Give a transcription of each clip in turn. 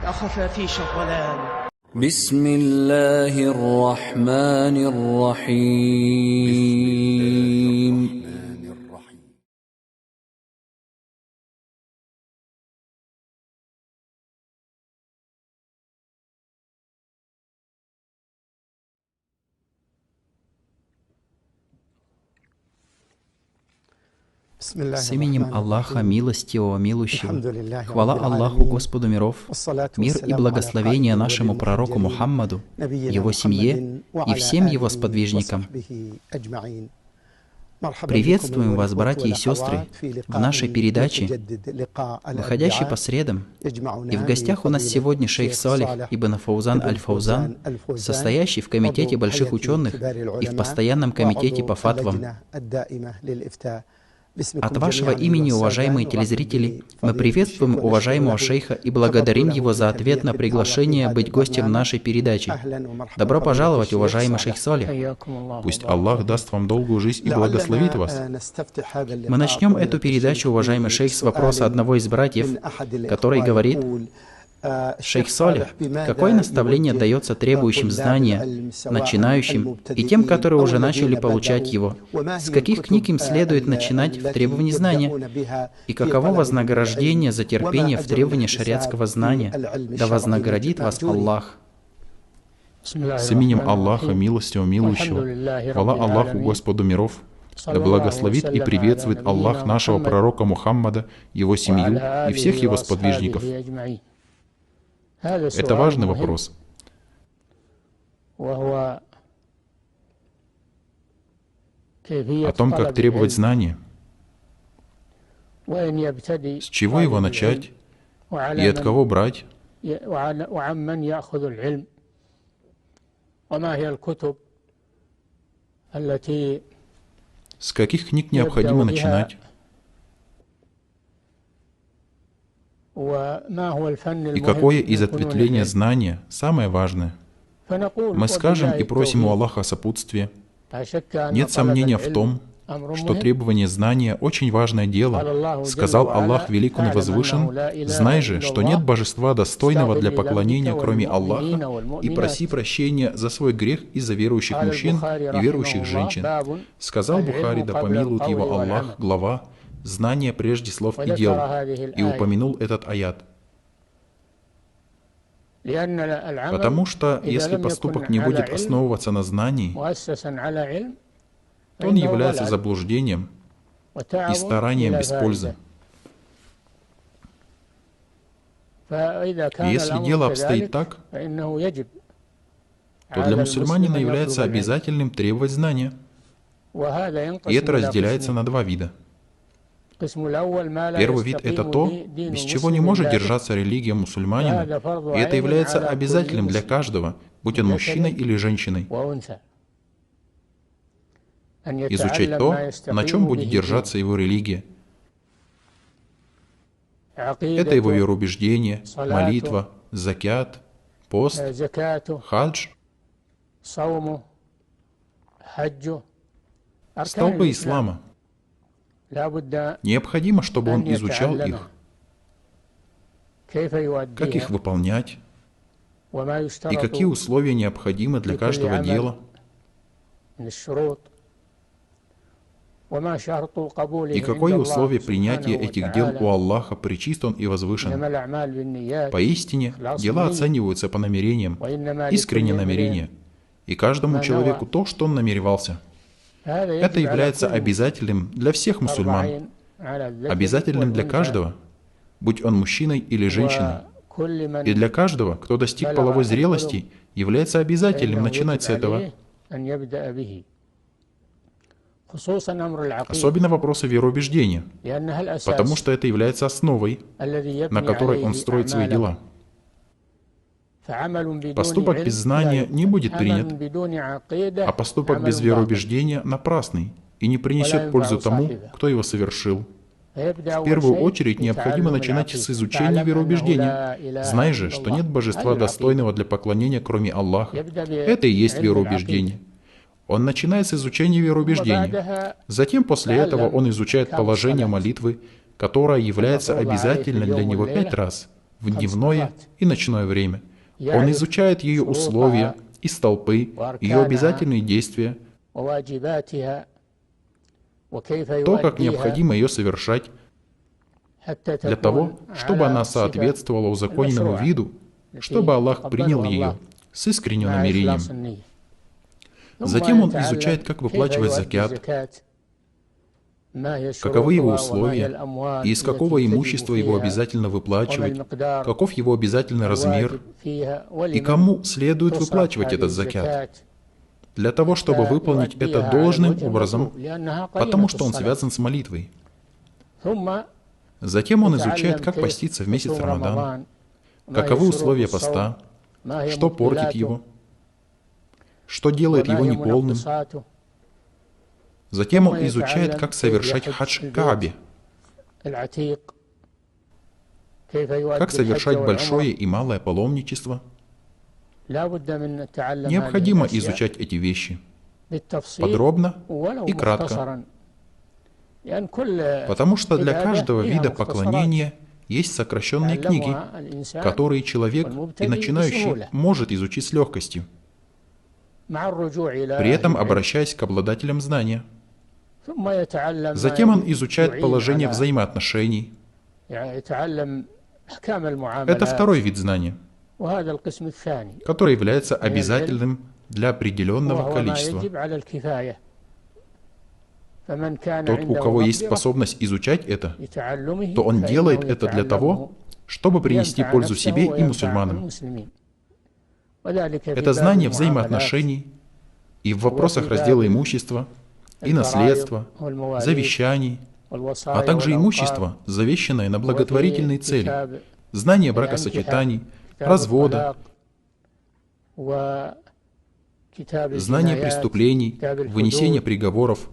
أخفى في الظلام. بسم الله الرحمن الرحيم. С именем Аллаха, милостивого, милующего. Хвала Аллаху, Господу миров, мир и благословение нашему пророку Мухаммаду, его семье и всем его сподвижникам. Приветствуем вас, братья и сестры, в нашей передаче, выходящей по средам. И в гостях у нас сегодня шейх Салих ибн Фаузан аль-Фаузан, состоящий в комитете больших ученых и в постоянном комитете по фатвам. От вашего имени, уважаемые телезрители, мы приветствуем уважаемого шейха и благодарим его за ответ на приглашение быть гостем нашей передачи. Добро пожаловать, уважаемый шейх Салих. Пусть Аллах даст вам долгую жизнь и благословит вас. Мы начнем эту передачу, уважаемый шейх, с вопроса одного из братьев, который говорит: «Шейх Салих, какое наставление дается требующим знания, начинающим и тем, которые уже начали получать его? С каких книг им следует начинать в требовании знания? И каково вознаграждение за терпение в требовании шариатского знания? Да вознаградит вас Аллах». С именем Аллаха, милостивого, милующего. Хвала Аллаху, Господу миров. Да благословит и приветствует Аллах нашего пророка Мухаммада, его семью и всех его сподвижников. Это важный вопрос. О том, как требовать знания, с чего его начать и от кого брать, с каких книг необходимо начинать, и какое из ответвления знания самое важное. Мы скажем и просим у Аллаха сопутствия. Нет сомнения в том, что требование знания – очень важное дело. Сказал Аллах Велик Он и Возвышен: «Знай же, что нет божества достойного для поклонения, кроме Аллаха, и проси прощения за свой грех из-за верующих мужчин и верующих женщин». Сказал Бухари, да помилует его Аллах, глава «Знание прежде слов и дел», и упомянул этот аят. Потому что, если поступок не будет основываться на знании, то он является заблуждением и старанием без пользы. И если дело обстоит так, то для мусульманина является обязательным требовать знания. И это разделяется на два вида. Первый вид – это то, без чего не может держаться религия мусульманина, и это является обязательным для каждого, будь он мужчиной или женщиной. Изучать то, на чем будет держаться его религия. Это его вероубеждение, молитва, закят, пост, хадж, столбы ислама. Необходимо, чтобы он изучал их, как их выполнять, и какие условия необходимы для каждого дела, и какое условие принятия этих дел у Аллаха, пречист Он и возвышен. Поистине, дела оцениваются по намерениям, искреннее намерение, и каждому человеку то, что он намеревался. Это является обязательным для всех мусульман, обязательным для каждого, будь он мужчиной или женщиной. И для каждого, кто достиг половой зрелости, является обязательным начинать с этого. Особенно вопросы вероубеждения, потому что это является основой, на которой он строит свои дела. Поступок без знания не будет принят, а поступок без вероубеждения напрасный и не принесет пользу тому, кто его совершил. В первую очередь необходимо начинать с изучения вероубеждения. Знай же, что нет божества достойного для поклонения, кроме Аллаха. Это и есть вероубеждение. Он начинает с изучения вероубеждения. Затем после этого он изучает положение молитвы, которая является обязательной для него 5 раз в дневное и ночное время. Он изучает ее условия и столпы, ее обязательные действия, то, как необходимо ее совершать, для того, чтобы она соответствовала узаконенному виду, чтобы Аллах принял ее с искренним намерением. Затем он изучает, как выплачивать закят, каковы его условия и из какого имущества его обязательно выплачивать, каков его обязательный размер и кому следует выплачивать этот закят, для того, чтобы выполнить это должным образом, потому что он связан с молитвой. Затем он изучает, как поститься в месяц Рамадан, каковы условия поста, что портит его, что делает его неполным. Затем он изучает, как совершать хадж к Каабе, как совершать большое и малое паломничество. Необходимо изучать эти вещи подробно и кратко, потому что для каждого вида поклонения есть сокращенные книги, которые человек и начинающий может изучить с легкостью, при этом обращаясь к обладателям знания. Затем он изучает положение взаимоотношений. Это второй вид знания, который является обязательным для определенного количества. Тот, у кого есть способность изучать это, то он делает это для того, чтобы принести пользу себе и мусульманам. Это знание взаимоотношений и в вопросах раздела имущества, и наследства, завещаний, а также имущество, завещанное на благотворительные цели, знание бракосочетаний, развода, знание преступлений, вынесение приговоров,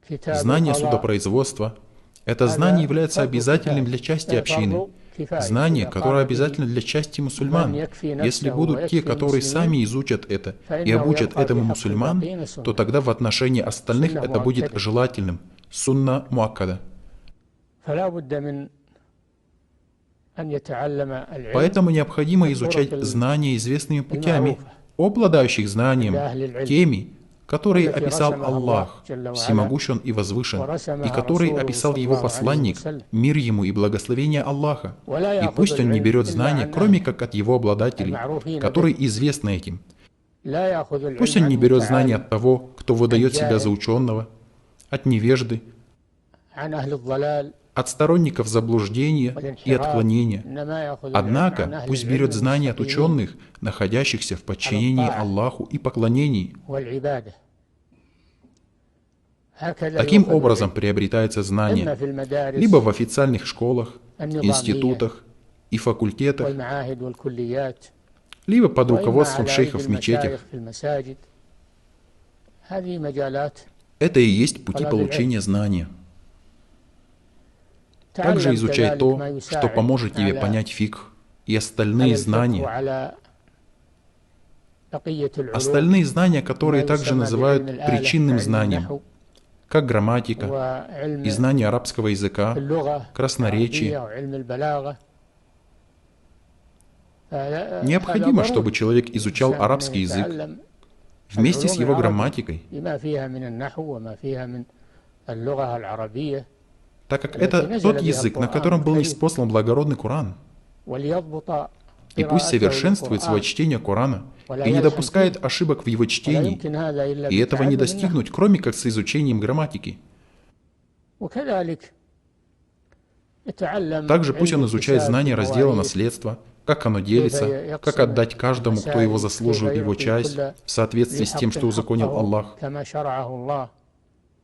знание судопроизводства. Это знание является обязательным для части общины, знание, которое обязательно для части мусульман. Если будут те, которые сами изучат это и обучат этому мусульман, то тогда в отношении остальных это будет желательным. Сунна муаккада. Поэтому необходимо изучать знания известными путями, обладающих знанием, теми, которые описал Аллах, всемогущен и возвышен, и которые описал Его посланник, мир ему и благословение Аллаха. И пусть он не берет знания, кроме как от его обладателей, которые известны этим. Пусть он не берет знания от того, кто выдает себя за ученого, от невежды, от сторонников заблуждения и отклонения. Однако, пусть берет знания от ученых, находящихся в подчинении Аллаху и поклонении. Таким образом приобретается знание либо в официальных школах, институтах и факультетах, либо под руководством шейхов в мечетях. Это и есть пути получения знания. Также изучай то, что поможет тебе понять фикх и остальные знания. Остальные знания, которые также называют причинным знанием, как грамматика и знание арабского языка, красноречие. Необходимо, чтобы человек изучал арабский язык вместе с его грамматикой, так как это тот язык, на котором был ниспослан благородный Коран. И пусть совершенствует свое чтение Корана и не допускает ошибок в его чтении, и этого не достигнуть, кроме как с изучением грамматики. Также пусть он изучает знания раздела наследства, как оно делится, как отдать каждому, кто его заслуживает, его часть, в соответствии с тем, что узаконил Аллах.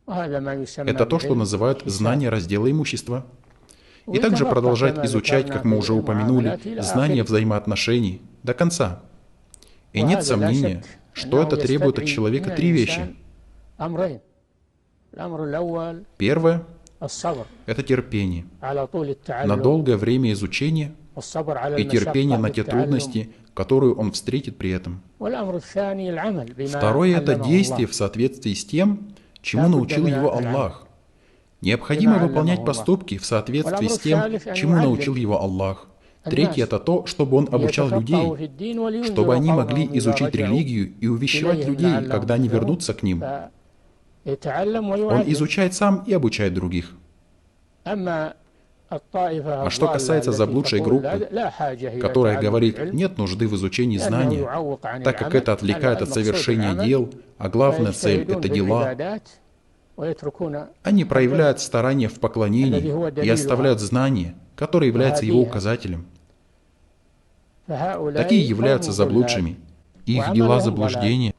Это то, что называют знание раздела имущества. И также продолжать изучать, как мы уже упомянули, знание взаимоотношений до конца. И нет сомнения, что это требует от человека три вещи. Первое – это терпение на долгое время изучения и терпение на те трудности, которые он встретит при этом. Второе – это действие в соответствии с тем, чему научил его Аллах. Необходимо выполнять поступки в соответствии с тем, чему научил его Аллах. Третье – это то, чтобы он обучал людей, чтобы они могли изучить религию и увещевать людей, когда они вернутся к ним. Он изучает сам и обучает других. А что касается заблудшей группы, которая говорит, нет нужды в изучении знания, так как это отвлекает от совершения дел, а главная цель – это дела, они проявляют старание в поклонении и оставляют знание, которое является его указателем. Такие являются заблудшими, и их дела заблуждения.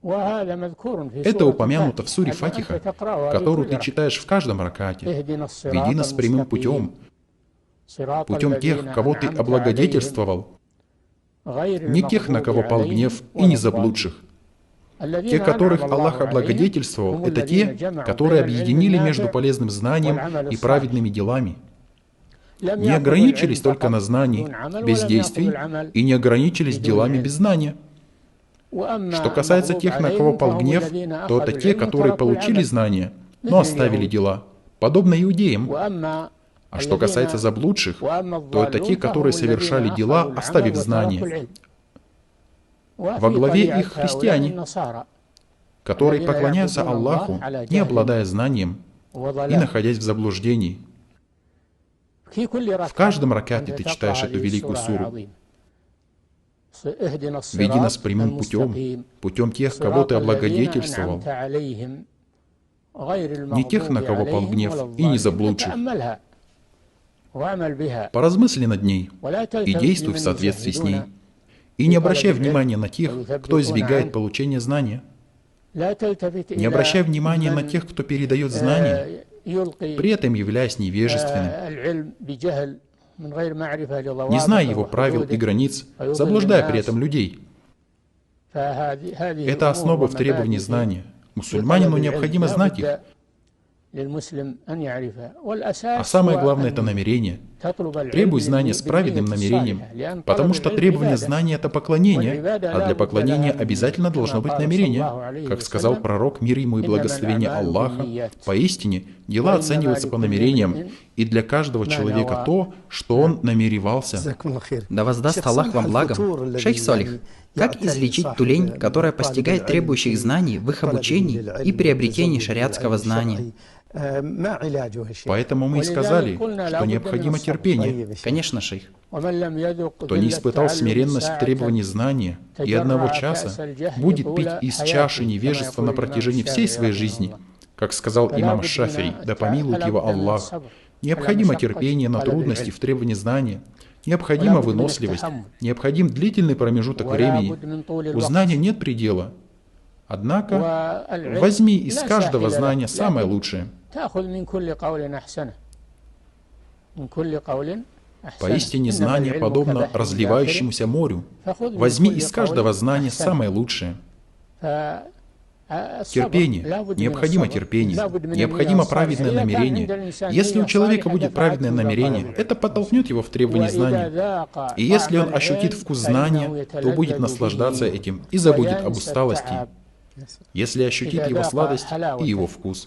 Это упомянуто в суре Фатиха, которую ты читаешь в каждом ракате. «Веди нас прямым путем, путем тех, кого ты облагодетельствовал, не тех, на кого пал гнев, и не заблудших». Те, которых Аллах облагодетельствовал, это те, которые объединили между полезным знанием и праведными делами. Не ограничились только на знании, без действий, и не ограничились делами без знания. Что касается тех, на кого пал гнев, то это те, которые получили знания, но оставили дела, подобно иудеям. А что касается заблудших, то это те, которые совершали дела, оставив знания. Во главе их христиане, которые поклоняются Аллаху, не обладая знанием и находясь в заблуждении. В каждом ракате ты читаешь эту великую суру. «Веди нас прямым путем, путем тех, кого ты облагодетельствовал, не тех, на кого пал гнев, и не заблудших». Поразмысли над ней и действуй в соответствии с ней. И не обращай внимания на тех, кто избегает получения знания. Не обращай внимания на тех, кто передает знания, при этом являясь невежественным, не зная его правил и границ, заблуждая при этом людей. Это основа в требовании знания. Мусульманину необходимо знать их. А самое главное – это намерение. Требуй знания с праведным намерением, потому что требование знания – это поклонение, а для поклонения обязательно должно быть намерение. Как сказал пророк, мир ему и благословение Аллаха, поистине дела оцениваются по намерениям, и для каждого человека то, что он намеревался. Да воздаст Аллах вам благом. Шейх Салих, как излечить ту лень, которая постигает требующих знаний в их обучении и приобретении шариатского знания? Поэтому мы и сказали, что необходимо терпение. Конечно, шейх. Кто не испытал смиренность в требовании знания и одного часа, будет пить из чаши невежества на протяжении всей своей жизни. Как сказал имам Шафии, да помилует его Аллах. Необходимо терпение на трудности в требовании знания. Необходима выносливость. Необходим длительный промежуток времени. У знания нет предела. Однако, возьми из каждого знания самое лучшее. Поистине знание подобно разливающемуся морю. Возьми из каждого знания самое лучшее. Терпение. Необходимо терпение. Необходимо праведное намерение. Если у человека будет праведное намерение, это подтолкнет его в требование знания. И если он ощутит вкус знания, то будет наслаждаться этим и забудет об усталости. Если ощутит его сладость и его вкус.